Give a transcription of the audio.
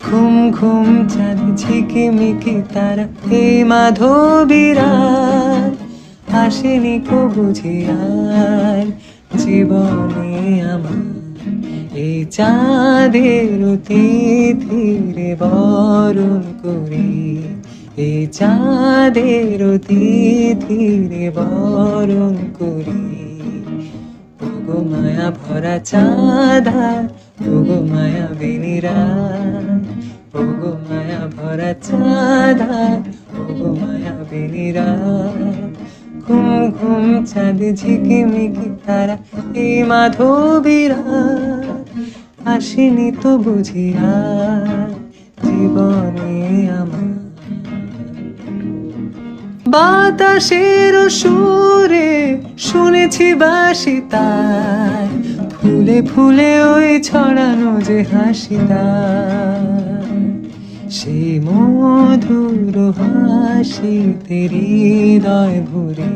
ঘুম ঘুম চাঁদ ঝিকিমিকি তারা এই মাধবীরা আসেনি কো বুঝি আর জীবনে আমার এই চাঁদের তিথিরে বরণ করি এই চাঁদের তিথিরে বরণ করি ওগো মায়া ভরা চাঁদা ওগো মায়া বিনিরা ওগো মায়া ভরা চাঁদা ওগো মায়া বিনিরা ঘুম ঘুম চাঁদ ঝিকিমিকি তারা এই মাধবীরা আসেনি তো বুঝি আর জীবনে আমার বাতাসের সুরে শুনেছি বাসি তার ফুলে ফুলে ওই ছড়ানো যে হাসি তার সেই মধুর হাসিতে হৃদয় ভরে